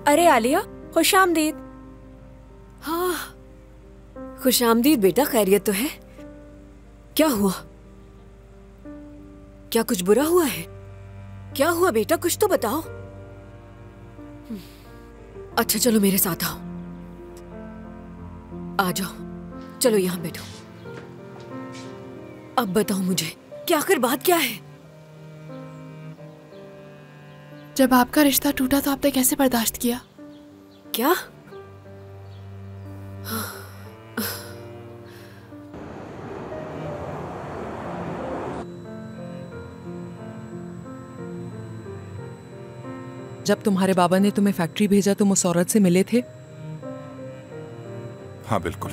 अरे आलिया, खुशामदीद। हाँ, खुशामदीद बेटा। खैरियत तो है? क्या हुआ? क्या कुछ बुरा हुआ है? क्या हुआ बेटा, कुछ तो बताओ। अच्छा चलो मेरे साथ आओ। आ जाओ, चलो यहाँ बैठो। अब बताओ मुझे कि आखिर बात क्या है? जब आपका रिश्ता टूटा तो आपने कैसे बर्दाश्त किया? क्या? जब तुम्हारे बाबा ने तुम्हें फैक्ट्री भेजा तुम उस औरत से मिले थे? हाँ बिल्कुल।